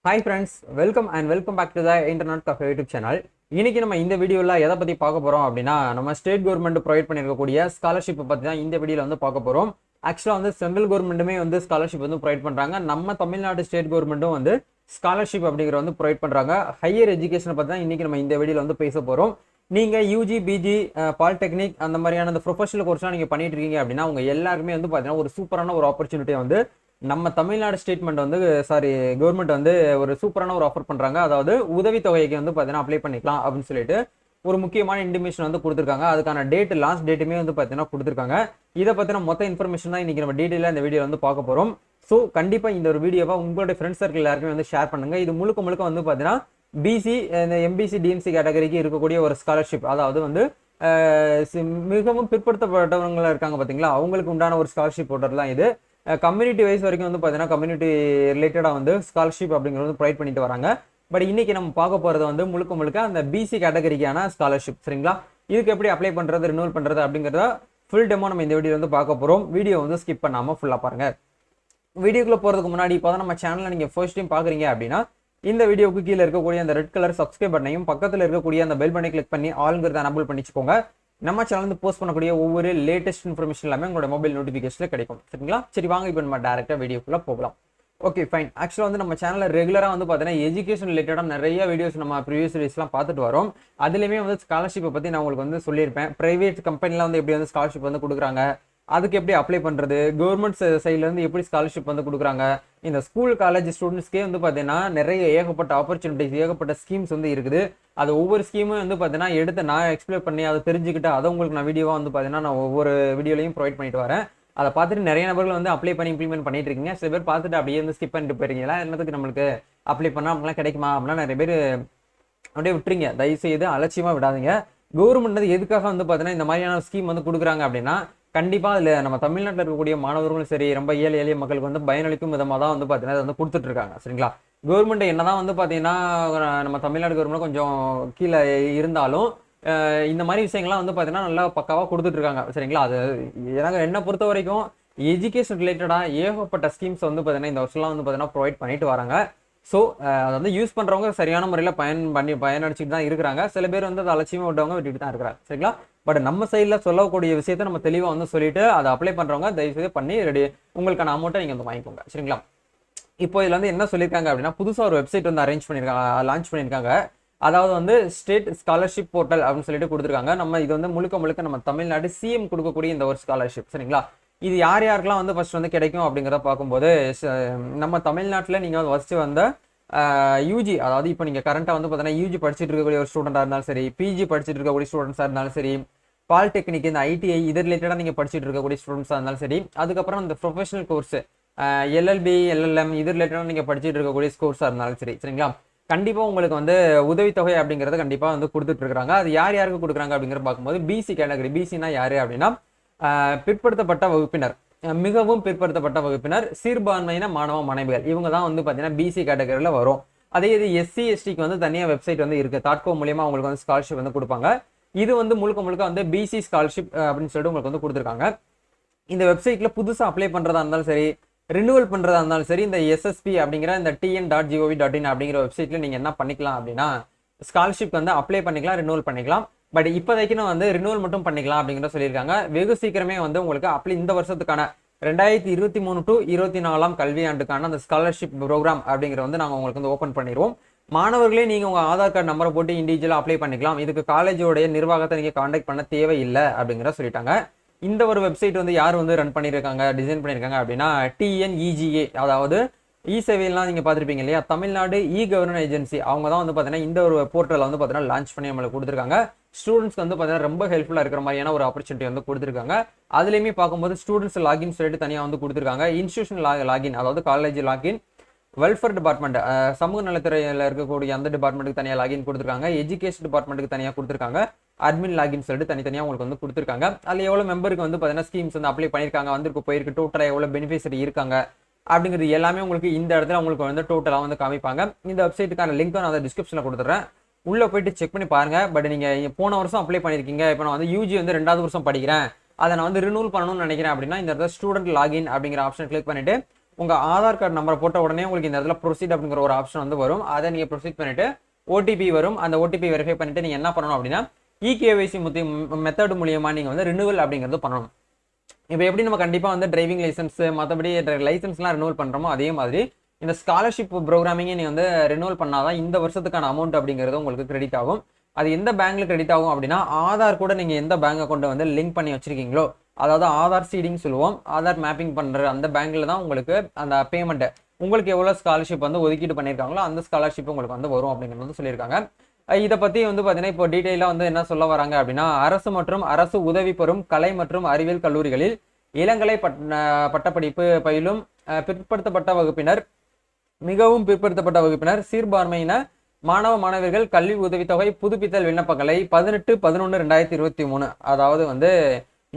Hi friends, welcome back to the Internet Cafe YouTube channel. இன்னைக்கு நம்ம இந்த வீடியோல எதை பத்தி பார்க்க போறோம் அப்படின்னா நம்ம ஸ்டேட் கவர்மெண்ட் ப்ரொவைட் பண்ணிருக்கக்கூடிய ஸ்காலர்ஷிப் பத்தி தான் இந்த வீடியோல வந்து பார்க்க போறோம். ஆக்சுவலா வந்து சென்ட்ரல் கவர்மெண்ட்டுமே வந்து ஸ்காலர்ஷிப் வந்து ப்ரொவைட் பண்றாங்க. நம்ம தமிழ்நாடு ஸ்டேட் கவர்மெண்ட்டும் வந்து ஸ்காலர்ஷிப் அப்படிங்கிற வந்து ப்ரொவைட் பண்றாங்க. ஹையர் எஜுகேஷனை பத்தி தான் இன்னைக்கு நம்ம இந்த வீடியோல வந்து பேச போறோம். நீங்க யூஜி பிஜி பாலிடெக்னிக் அந்த மாதிரியான அந்த ப்ரொஃபஷனல் கோர்ஸ்லாம் நீங்க பண்ணிட்டு இருக்கீங்க அப்படின்னா உங்க எல்லாருமே வந்து பாத்தீங்கன்னா ஒரு சூப்பரான ஒரு ஆப்பர்ச்சுனிட்டியை வந்து நம்ம தமிழ்நாடு ஸ்டேட்மெண்ட் வந்து கவர்மெண்ட் வந்து ஒரு சூப்பரான ஒரு ஆஃபர் பண்றாங்க. அதாவது உதவித்தொகைக்கு வந்து பாத்தீங்கன்னா அப்ளை பண்ணிக்கலாம் அப்படின்னு சொல்லிட்டு ஒரு முக்கியமான இன்டிமேஷன் வந்து கொடுத்துருக்காங்க. அதுக்கான லாஸ்ட் டேட்டுமே வந்து பாத்தீங்கன்னா கொடுத்துருக்காங்க. இதை பத்தின மொத்த இன்ஃபர்மேஷன் தான் இன்னைக்கு நம்ம டீடைலா இந்த வீடியோ வந்து பார்க்க போறோம். ஸோ கண்டிப்பா இந்த ஒரு வீடியோவை உங்களுடைய ஃப்ரெண்ட்ஸ் சர்க்கிள் எல்லாருமே வந்து ஷேர் பண்ணுங்க. இது முழுக்க வந்து பாத்தீங்கன்னா பிசி இந்த எம்பிசி டிஎம்சி கேட்டகரிக்கு இருக்கக்கூடிய ஒரு ஸ்காலர்ஷிப், அதாவது வந்து மிகவும் பிற்படுத்தப்பட்டவங்களா இருக்காங்க பாத்தீங்களா, அவங்களுக்கு உண்டான ஒரு ஸ்காலர்ஷிப் போட்டது தான் இது. கம்யூனிட்டி வைஸ் வரைக்கும் வந்து பார்த்தீங்கன்னா கம்யூனிட்டி ரிலேட்டடாக வந்து ஸ்காலர்ஷிப் அப்படிங்கிறது வந்து ப்ரொவைட் பண்ணிட்டு வராங்க. பட் இன்னைக்கு நம்ம பார்க்க போகிறது வந்து முழுக்க அந்த பிசி கேட்டகரிக்கான ஸ்காலர்ஷிப். சரிங்களா, இதுக்கு எப்படி அப்ளை பண்ணுறது, ரினியூவல் பண்ணுறது அப்படிங்கிறத ஃபுல் டெமோ நம்ம இந்த வீடியோ வந்து பார்க்க போகிறோம். வீடியோ வந்து ஸ்கிப் பண்ணாமல் ஃபுல்லாக பாருங்க. வீடியோக்குள்ள போகிறதுக்கு முன்னாடி இப்போ தான் நம்ம சேனலை நீங்கள் ஃபர்ஸ்ட் டைம் பார்க்குறீங்க அப்படின்னா இந்த வீடியோக்கு கீழே இருக்கக்கூடிய அந்த ரெட் கலர் சப்ஸ்கிரைப் பட்டனையும் பக்கத்தில் இருக்கக்கூடிய அந்த பெல் பட்டனை கிளிக் பண்ணி ஆளுங்கிறத எனபிள் பண்ணிச்சுக்கோங்க. நம்ம சேனல் வந்து போஸ்ட் பண்ணக்கூடிய ஒவ்வொரு லேட்டஸ்ட் இன்ஃபர்மேஷன் எல்லாமே உங்களோட மொபைல் நோட்டிஃபிகேஷன்ல கிடைக்கும். சரிங்களா, சரி வாங்க இப்போ நம்ம டேரக்டா வீடியோக்குள்ள போகலாம். Okay fine. ஆக்சுவலாக வந்து நம்ம சேனல்ல ரெகுலரா வந்து பார்த்தீங்கன்னா எஜுகேஷன் ரிலேட்டடாக நிறைய வீடியோஸ் நம்ம ப்ரீவியஸ் வீடியோஸ்லாம் பார்த்துட்டு வரோம். அதுலேயுமே வந்து ஸ்காலர்ஷிப்பை பற்றி நான் உங்களுக்கு வந்து சொல்லியிருப்பேன். பிரைவேட் கம்பெனிலாம் வந்து எப்படி வந்து ஸ்காலர்ஷிப் வந்து கொடுக்குறாங்க, அதுக்கு எப்படி அப்ளை பண்ணுறது, கவர்மெண்ட் சைட்லேருந்து எப்படி ஸ்காலர்ஷிப் வந்து கொடுக்குறாங்க, இந்த ஸ்கூல் காலேஜ் ஸ்டூடெண்ட்ஸ்க்கே வந்து பார்த்தீங்கன்னா நிறைய ஏகப்பட்ட ஆப்பர்ச்சுனிட்டிஸ், ஏகப்பட்ட ஸ்கீம்ஸ் வந்து இருக்குது. அது ஒவ்வொரு ஸ்கீமும் வந்து பார்த்தீங்கன்னா எடுத்து நான் எக்ஸ்பிளைன் பண்ணி அதை தெரிஞ்சுக்கிட்டு அதை உங்களுக்கு நான் வீடியோவாக வந்து பார்த்தீங்கன்னா நான் ஒவ்வொரு வீடியோலையும் ப்ரொவைட் பண்ணிட்டு வரேன். அதை பார்த்துட்டு நிறைய நபர்கள் வந்து அப்ளை பண்ணி இம்ப்ளிமெண்ட் பண்ணிட்டு இருக்கீங்க. சில பேர் பார்த்துட்டு அப்படியே வந்து ஸ்கிப் பண்ணிட்டு போயிருக்கீங்களா, என்னத்துக்கு நம்மளுக்கு அப்ளை பண்ணால் அப்படிலாம் கிடைக்குமா அப்படிலாம் நிறைய பேர் அப்படியே விட்டுறீங்க. தயவுசெய்து அலட்சியமாக விடாதீங்க. கவர்மெண்ட் வந்து எதுக்காக வந்து பார்த்தீங்கன்னா இந்த மாதிரியான ஸ்கீம் வந்து கொடுக்குறாங்க அப்படின்னா கண்டிப்பாக அதில் நம்ம தமிழ்நாட்டில் இருக்கக்கூடிய மாணவர்களும் சரி, ரொம்ப ஏழை எளிய மக்களுக்கு வந்து பயனளிக்கும் விதமாக தான் வந்து பார்த்தீங்கன்னா அதை வந்து கொடுத்துட்டு இருக்காங்க. சரிங்களா, கவர்மெண்ட் என்னதான் வந்து பார்த்தீங்கன்னா நம்ம தமிழ்நாடு கவர்மெண்ட் கொஞ்சம் கீழே இருந்தாலும் இந்த மாதிரி விஷயங்கள்லாம் வந்து பார்த்தீங்கன்னா நல்லா பக்காவாக கொடுத்துட்டு இருக்காங்க. சரிங்களா, அது எனக்கு என்னை பொறுத்த வரைக்கும் எஜுகேஷன் ரிலேட்டடாக ஏகப்பட்ட ஸ்கீம்ஸ் வந்து பார்த்தீங்கன்னா இந்த வருஷம்லாம் வந்து பார்த்தீங்கன்னா ப்ரொவைட் பண்ணிட்டு வராங்க. ஸோ அதை வந்து யூஸ் பண்ணுறவங்க சரியான முறையில் பயனடிச்சுட்டு தான் இருக்கிறாங்க. சில பேர் வந்து அதை அலட்சியமாக விட்டவங்க விட்டுட்டு தான் இருக்கிறாங்க. சரிங்களா, பட் நம்ம சைடில் சொல்லக்கூடிய விஷயத்த நம்ம தெளிவாக வந்து சொல்லிட்டு அதை அப்ளை பண்ணுறவங்க தயவுசெய்து பண்ணி ரெடி உங்களுக்கான அமௌண்ட்டை நீங்கள் வந்து வாங்கிக்கோங்க. சரிங்களா, இப்போ இதில் வந்து என்ன சொல்லியிருக்காங்க அப்படின்னா புதுசாக ஒரு வெப்சைட் வந்து லான்ச் பண்ணியிருக்காங்க. அதாவது வந்து ஸ்டேட் ஸ்காலர்ஷிப் போர்ட்டல் அப்படின்னு சொல்லிட்டு கொடுத்துருக்காங்க. நம்ம இது வந்து முழுக்க நம்ம தமிழ்நாடு சிஎம் கொடுக்கக்கூடிய இந்த ஒரு ஸ்காலர்ஷிப். சரிங்களா, இது யார் யாருக்கெல்லாம் வந்து ஃபர்ஸ்ட் வந்து கிடைக்கும் அப்படிங்கிறத பார்க்கும்போது நம்ம தமிழ்நாட்டில் நீங்கள் ஃபர்ஸ்ட் வந்த யூஜி, அதாவது இப்போ நீங்கள் கரண்ட்டாக வந்து பார்த்தீங்கன்னா யூஜி படிச்சுட்டு இருக்கக்கூடிய ஒரு ஸ்டூடெண்டாக இருந்தாலும் சரி, பிஜி படிச்சுட்டு இருக்கக்கூடிய ஸ்டூடெண்ட்ஸாக இருந்தாலும் சரி, பாலிடெக்னிக் இந்த ஐடிஐ இது ரிலேட்டடாக நீங்கள் படிச்சுட்டு இருக்கக்கூடிய ஸ்டூடெண்ட்ஸாக இருந்தாலும் சரி, அதுக்கப்புறம் இந்த ப்ரொஃபஷனல் கோர்ஸ் எல்எல்பி எல்எல்எம் இது ரிலேட்டடாக நீங்கள் படிச்சுட்டு இருக்கக்கூடிய கோர்ஸாக இருந்தாலும் சரி. சரிங்களா, கண்டிப்பாக உங்களுக்கு வந்து உதவித்தொகை அப்படிங்கிறது கண்டிப்பாக வந்து கொடுத்துட்டு இருக்காங்க. அது யார் யாருக்கு கொடுக்குறாங்க அப்படிங்கிறத பார்க்கும்போது பிசி கேட்டகரி, பிசினா யாரு அப்படின்னா பிற்படுத்தப்பட்ட வகுப்பினர், மிகவும் பிற்படுத்தப்பட்ட வகுப்பினர், சிறுபான்மையின மாணவ மாணவிகள், இவங்க தான் வந்து பார்த்தீங்கன்னா பிசி கேட்டகரியில் வரும். அதே இது எஸ்சி எஸ்டிக்கு வந்து தனியாக வெப்சைட் வந்து இருக்கு. தாட்கோ மூலியமா உங்களுக்கு வந்து ஸ்காலர்ஷிப் வந்து கொடுப்பாங்க. இது வந்து முழுக்க வந்து பிசி ஸ்காலர்ஷிப் அப்படின்னு சொல்லிட்டு உங்களுக்கு வந்து கொடுத்துருக்காங்க. இந்த வெப்சைட்ல புதுசாக அப்ளை பண்றதா இருந்தாலும் சரி, ரினியூவல் பண்றதா இருந்தாலும் சரி, இந்த எஸ்எஸ்பி அப்படிங்கிற இந்த tn.gov.in அப்படிங்கிற வெப்சைட்ல நீங்க என்ன பண்ணிக்கலாம் அப்படின்னா ஸ்காலர்ஷிப் வந்து அப்ளை பண்ணிக்கலாம், ரினியூவல் பண்ணிக்கலாம். பட் இப்போதைக்கு வந்து ரினியூவல் மட்டும் பண்ணிக்கலாம் அப்படிங்கிற சொல்லியிருக்காங்க. வெகு சீக்கிரமே வந்து உங்களுக்கு அப்ளை இந்த வருஷத்துக்கான 2023 to 24 கல்வியாண்டுக்கான அந்த ஸ்காலர்ஷிப் ப்ரோக்ராம் அப்படிங்கிற வந்து நாங்கள் உங்களுக்கு வந்து ஓப்பன் பண்ணிடுவோம். மாணவர்களே நீங்க உங்க ஆதார் கார்டு நம்பரை போட்டு இண்டிவிஜுவலா அப்ளை பண்ணிக்கலாம். இதுக்கு காலேஜோடைய நிர்வாகத்தை நீங்க கான்டாக்ட் பண்ண தேவையில்லை அப்படிங்கிற சொல்லிட்டாங்க. இந்த ஒரு வெப்சைட் வந்து யார் வந்து ரன் பண்ணியிருக்காங்க, டிசைன் பண்ணியிருக்காங்க அப்படின்னா TNEGA, அதாவது இ சேவையெல்லாம் நீங்க பார்த்துருப்பீங்க இல்லையா, தமிழ்நாடு இ கவர்னன்ஸ் ஏஜென்சி, அவங்க தான் வந்து பார்த்தீங்கன்னா இந்த ஒரு போர்ட்டலை வந்து பார்த்தீங்கன்னா லான்ச் பண்ணி நம்மளுக்கு கொடுத்துருக்காங்க. ஸ்டூடெண்ட்ஸ்க்கு வந்து பார்த்தீங்கன்னா ரொம்ப ஹெல்ப்ஃபுல்லாக இருக்கிற மாதிரியான ஒரு ஆப்பர்ச்சுனிட்டி வந்து கொடுத்துருக்காங்க. அதுலேயுமே பார்க்கும்போது ஸ்டூடெண்ட்ஸ் லாகின் சொல்லிட்டு தனியாக வந்து கொடுத்துருக்காங்க. இன்ஸ்டியூஷன் லாகின், அதாவது காலேஜ் லாகின், வெல்ஃபேர் டிபார்ட்மெண்ட் சமூக நலத்துறையில் இருக்கக்கூடிய அந்த டிபார்ட்மெண்ட்டுக்கு தனியாக லாகின் கொடுத்துருக்காங்க. எஜுகேஷன் டிபார்ட்மெண்ட்டுக்கு தனியாக கொடுத்துருக்காங்க. அட்மின் லாகின் சொல்லிட்டு தனித்தனியாக உங்களுக்கு வந்து கொடுத்துருக்காங்க. அதில் எவ்வளோ மெம்பருக்கு வந்து பார்த்தீங்கன்னா ஸ்கீம்ஸ் வந்து அப்ளை பண்ணியிருக்காங்க, வந்திருக்கு போயிருக்கு, டோட்டலாக எவ்வளோ பெனிஃபிஷரி இருக்காங்க அப்படிங்கிறது எல்லாமே உங்களுக்கு இந்த இடத்துல உங்களுக்கு வந்து டோட்டலாக வந்து காமிப்பாங்க. இந்த வெப்சைட்டுக்கான லிங்க் நான் அதை டிஸ்கிரிப்ஷனில் கொடுத்துட்றேன். உள்ளே போயிட்டு செக் பண்ணி பாருங்க. பட் நீங்கள் போன வருஷம் அப்ளை பண்ணியிருக்கீங்க, இப்போ நான் வந்து யூஜி வந்து 2வது வருஷம் படிக்கிறேன், அதை நான் வந்து ரினியூவல் பண்ணணும்னு நினைக்கிறேன் அப்படின்னா இந்த இடத்துல ஸ்டூடெண்ட் லாகின் அப்படிங்கிற ஆப்ஷன் கிளிக் பண்ணிட்டு உங்கள் ஆதார் கார்டு நம்பரை போட்ட உடனே உங்களுக்கு இந்த இடத்துல ப்ரொசீட் அப்படிங்கிற ஒரு ஆப்ஷன் வந்து வரும். அதை நீங்கள் ப்ரொசீட் பண்ணிவிட்டு ஓடிபி வரும். அந்த ஓடிபி வெரிஃபை பண்ணிவிட்டு நீங்கள் என்ன பண்ணணும் அப்படின்னா இகேஒய்சி மெத்தட் மூலியமாக நீங்கள் வந்து ரினுவல் அப்படிங்கிறது பண்ணணும். இப்போ எப்படி நம்ம கண்டிப்பாக வந்து டிரைவிங் லைசன்ஸ் மற்றபடி லைசன்ஸ்லாம் ரினுவல் பண்ணுறோமோ அதே மாதிரி இந்த ஸ்காலர்ஷிப் ப்ரோக்ராமிங்கை நீங்கள் வந்து ரினுவல் பண்ணாதான் இந்த வருஷத்துக்கான அமௌண்ட் அப்படிங்கிறது உங்களுக்கு கிரெடிட் ஆகும். அது எந்த பேங்க்ல கிரெடிட் ஆகும் அப்படின்னா ஆதார் கூட நீங்கள் எந்த பேங்க் அக்கௌண்ட்டை வந்து லிங்க் பண்ணி வச்சிருக்கீங்களோ, அதாவது ஆதார் சீடிங் சொல்லுவோம், ஆதார் மேப்பிங் பண்ணுற அந்த பேங்க்ல தான் உங்களுக்கு அந்த பேமெண்ட் உங்களுக்கு எவ்வளோ ஸ்காலர்ஷிப் வந்து ஒதுக்கீடு பண்ணியிருக்காங்களோ அந்த ஸ்காலர்ஷிப் உங்களுக்கு வந்து வரும் அப்படிங்கிறது வந்து சொல்லியிருக்காங்க. இதை பற்றி வந்து பார்த்தீங்கன்னா இப்போ டீட்டெயிலாக வந்து என்ன சொல்ல வராங்க அப்படின்னா அரசு மற்றும் அரசு உதவி பெறும் கலை மற்றும் அறிவியல் கல்லூரிகளில் இளங்கலை பட்டப்படிப்பு பயிலும் பிற்படுத்தப்பட்ட வகுப்பினர், மிகவும் பிற்படுத்தப்பட்ட வகுப்பினர், சிறுபான்மையின மாணவ மாணவர்கள் கல்வி உதவித்தொகை புதுப்பித்தல் விண்ணப்பங்களை 18/11/2023 அதாவது வந்து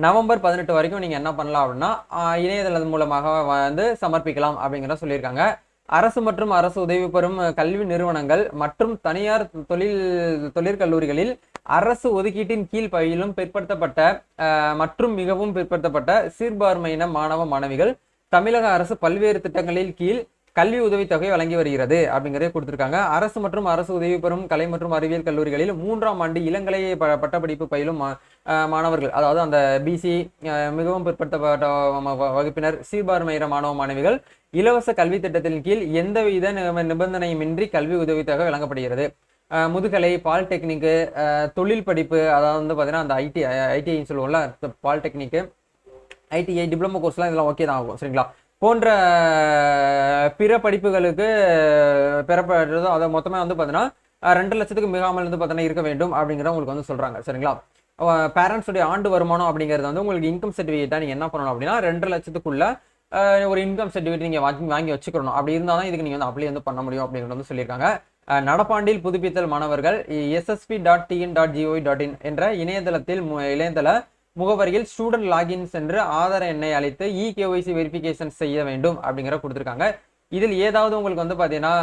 நவம்பர் 18 வரைக்கும் நீங்கள் என்ன பண்ணலாம் அப்படின்னா இணையதளம் மூலமாக வந்து சமர்ப்பிக்கலாம் அப்படிங்கிற சொல்லியிருக்காங்க. அரசு மற்றும் அரசு உதவி பெறும் கல்வி நிறுவனங்கள் மற்றும் தனியார் தொழிற்கல்லூரிகளில் அரசு ஒதுக்கீட்டின் கீழ் பயிலும் பிற்படுத்தப்பட்ட மற்றும் மிகவும் பிற்படுத்தப்பட்ட சிறுபான்மையின மாணவ மாணவிகள் தமிழக அரசு பல்வேறு திட்டங்களில் கீழ் கல்வி உதவித்தொகை வழங்கி வருகிறது அப்படிங்கிறதே கொடுத்துருக்காங்க. அரசு மற்றும் அரசு உதவி பெறும் கலை மற்றும் அறிவியல் கல்லூரிகளில் 3ஆம் ஆண்டு இளங்கலை பட்டப்படிப்பு பயிலும் மாணவர்கள், அதாவது அந்த பிசி மிகவும் பிற்படுத்தப்பட்ட வகுப்பினர், சிறுபான்மையின மாணவ மாணவிகள் இலவச கல்வி திட்டத்தின் கீழ் எந்தவித நிபந்தனையுமின்றி கல்வி உதவித்தொகை வழங்கப்படுகிறது. முதுகலை, பாலிடெக்னிக்கு, தொழில் படிப்பு, அதாவது வந்து பார்த்தீங்கன்னா அந்த ஐடிஐ சொல்லுவோம்ல, பாலிடெக்னிக்கு, ஐடிஐ, டிப்ளமோ கோர்ஸ்லாம் இதெல்லாம் ஓகே தான் ஆகும் சரிங்களா. போன்ற பிற படிப்புகளுக்கு பெறப்படுறதோ அதை மொத்தமாக வந்து பார்த்தீங்கன்னா 2 லட்சத்துக்கு மிகாமல் வந்து பார்த்தீங்கன்னா இருக்க வேண்டும் அப்படிங்கிறத உங்களுக்கு வந்து சொல்கிறாங்க சரிங்களா. பேரண்ட்ஸுடைய ஆண்டு வருமானம் அப்படிங்கிறது வந்து உங்களுக்கு இன்கம் சர்டிஃபிகேட்டாக நீங்கள் என்ன பண்ணணும் அப்படின்னா 2 லட்சத்துக்குள்ள ஒரு இன்கம் சர்டிஃபிகேட் நீங்கள் வாங்கி வச்சுக்கணும். அப்படி இருந்தால் தான் இதுக்கு நீங்கள் வந்து அப்ளை வந்து பண்ண முடியும் அப்படிங்கிறது வந்து சொல்லியிருக்காங்க. நடப்பாண்டில் புதுப்பித்தல் மாணவர்கள் ssp.tn.gov.in என்ற இணையதள முகவரியில் ஸ்டூடெண்ட் லாகின் சென்று ஆதார் எண்ணை அளித்து இகேஒய்சி வெரிஃபிகேஷன் செய்ய வேண்டும் அப்படிங்கிற கொடுத்துருக்காங்க. இதில் ஏதாவது உங்களுக்கு வந்து பார்த்தீங்கன்னா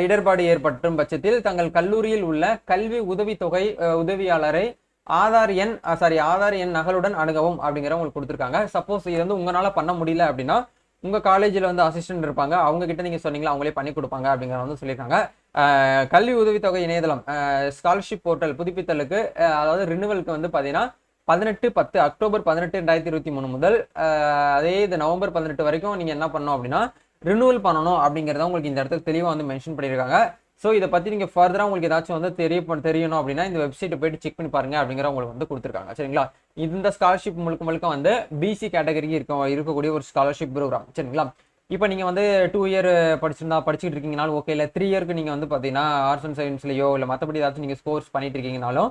இடர்பாடு ஏற்பட்டும் பட்சத்தில் தங்கள் கல்லூரியில் உள்ள கல்வி உதவித்தொகை உதவியாளரை ஆதார் எண் நகலுடன் அணுகவும் அப்படிங்கிற உங்களுக்கு கொடுத்துருக்காங்க. சப்போஸ் இது வந்து உங்களால் பண்ண முடியல அப்படின்னா உங்கள் காலேஜில் வந்து அசிஸ்டன்ட் இருப்பாங்க, அவங்க கிட்ட நீங்கள் சொன்னீங்களா அவங்களே பண்ணி கொடுப்பாங்க அப்படிங்கிற வந்து சொல்லியிருக்காங்க. கல்வி உதவித்தொகை இணையதளம் ஸ்காலர்ஷிப் போர்ட்டல் புதுப்பித்தலுக்கு அதாவது ரினுவலுக்கு வந்து பார்த்தீங்கன்னா 18/10 அக்டோபர் 18, 2023 முதல் அதே இது நவம்பர் 18 வரைக்கும் நீங்கள் என்ன பண்ணணும் அப்படின்னா ரினுவல் பண்ணணும் அப்படிங்கிறத உங்களுக்கு இந்த இடத்துல தெளிவாக வந்து மென்ஷன் பண்ணியிருக்காங்க. ஸோ இதை பற்றி நீங்கள் ஃபர்தராக உங்களுக்கு ஏதாச்சும் வந்து தெரியணும் அப்படின்னா இந்த வெப்சைட்டை போயிட்டு செக் பண்ணி பாருங்க அப்படிங்கிற உங்களுக்கு வந்து கொடுத்துருக்காங்க சரிங்களா. இந்த ஸ்காலர்ஷிப் முழுக்க வந்து பிசி கேட்டகரிக்கு இருக்கக்கூடிய ஒரு ஸ்காலர்ஷிப் ப்ரோக்ராம் சரிங்களா. இப்போ நீங்கள் வந்து 2 இயர் படிச்சுட்டு இருக்கீங்கனாலும் ஓகே, இல்லை 3 இயருக்கு நீங்கள் வந்து பார்த்தீங்கன்னா ஆர்ட்ஸ் அண்ட் சயின்ஸ்லையோ இல்லை மற்றபடி ஏதாச்சும் நீங்கள் கோர்ஸ் பண்ணிட்டு இருக்கீங்கனாலும்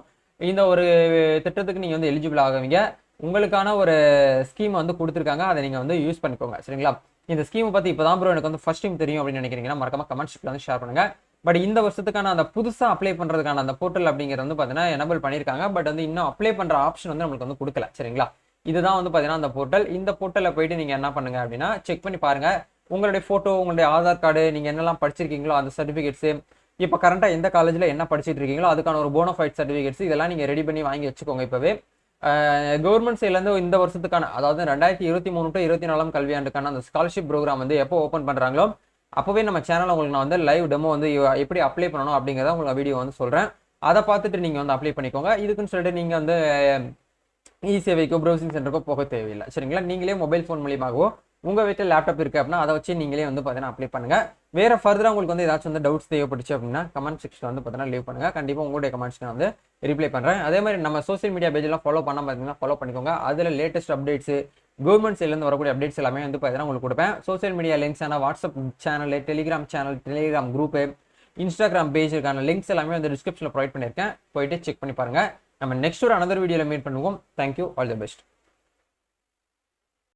இந்த ஒரு திட்டத்துக்கு நீங்கள் வந்து எலிஜிபிள் ஆகுவீங்க. உங்களுக்கான ஒரு ஸ்கீம் வந்து கொடுத்துருக்காங்க, அதை நீங்கள் வந்து யூஸ் பண்ணிக்கோங்க சரிங்களா. இந்த ஸ்கீமை பற்றி இப்போ தான் ப்ரோ எனக்கு வந்து ஃபர்ஸ்ட் டைம் தெரியும் அப்படின்னு நினைக்கிறீங்கன்னா மறக்காம கமெண்ட் செக்ஷனில் வந்து ஷேர் பண்ணுங்க. பட் இந்த வருஷத்துக்கான அந்த புதுசாக அப்ளை பண்ணுறதுக்கான அந்த போர்ட்டல் அப்படிங்கிறது வந்து பார்த்தீங்கன்னா எனபிள் பண்ணியிருக்காங்க. பட் வந்து இன்னும் அப்ளை பண்ணுற ஆப்ஷன் வந்து நம்மளுக்கு வந்து கொடுக்கல சரிங்களா. இதுதான் வந்து பார்த்தீங்கன்னா அந்த போர்ட்டல். இந்த போர்ட்டலில் போயிட்டு நீங்கள் என்ன பண்ணுங்க அப்படின்னா செக் பண்ணி பாருங்க. உங்களுடைய ஃபோட்டோ, உங்களுடைய ஆதார் கார்டு, நீங்கள் என்னெல்லாம் படிச்சிருக்கீங்களோ அந்த சர்டிஃபிகேட்ஸு, இப்போ கரண்ட்டாக எந்த காலேஜில் என்ன படிச்சுட்டு இருக்கீங்களோ அதுக்கான ஒரு போனோஃபைட் சர்டிஃபிகேட்ஸ் இதெல்லாம் நீங்கள் ரெடி பண்ணி வாங்கி வச்சுக்கோங்க. இப்போவே கவர்மெண்ட் சைட்லேருந்து இந்த வருஷத்துக்கான அதாவது 2023 to 24 கல்வியாண்டுக்கான அந்த ஸ்காலர்ஷிப் ப்ரோக்ராம் வந்து எப்போ ஓப்பன் பண்ணுறாங்களோ அப்போவே நம்ம சேனலில் உங்களுக்கு நான் வந்து லைவ் டெமோ வந்து எப்படி அப்ளை பண்ணணும் அப்படிங்கிறத உங்களுக்கு வீடியோ வந்து சொல்கிறேன். அதை பார்த்துட்டு நீங்கள் வந்து அப்ளை பண்ணிக்கோங்க. இதுக்குன்னு சொல்லிட்டு நீங்கள் வந்து இ-சேவைக்கோ ப்ரௌசிங் சென்டருக்கோ போக தேவையில்லை சரிங்களா. நீங்களே மொபைல் ஃபோன் மூலியமாகவோ உங்கள் வீட்டில் லேப்டாப் இருக்குது அப்படின்னா அதை வச்சு நீங்களே வந்து பார்த்தீங்கன்னா அப்ளை பண்ணுங்கள். வேறு ஃபர்தராக உங்களுக்கு வந்து ஏதாச்சும் வந்து டவுட்ஸ் தேவைப்பட்டுச்சு அப்படின்னா கமெண்ட் செக்ஷனில் வந்து பார்த்தீங்கன்னா லீவ் பண்ணுங்கள். கண்டிப்பாக உங்களுடைய கமெண்ட்ஸ்க்கு நான் வந்து ரிப்ளை பண்ணுறேன். அதே மாதிரி நம்ம சோஷியல் மீடியா பேஜெல்லாம் ஃபாலோ பண்ண பார்த்தீங்கன்னா ஃபாலோ பண்ணிக்கோங்க. அதில் லேட்டஸ்ட் அப்டேட்ஸு கவர்மெண்ட் சைட்லேருந்து வரக்கூடிய அப்டேட்ஸ் எல்லாமே வந்து பார்த்தீங்கன்னா உங்களுக்கு கொடுப்பேன். சோஷியல் மீடியா லிங்க்ஸ் ஆனால் WhatsApp channel, Telegram group, Instagram பேஜுக்கான லிங்க்ஸ் எல்லாமே வந்து டிஸ்கிரிப்ஷனில் ப்ரொவைட் பண்ணியிருக்கேன். போயிட்டு செக் பண்ணி பாருங்கள். நம்ம நெக்ஸ்ட் ஒரு அனதர் வீடியோவில் மீட் பண்ணுவோம். Thank you, all the best.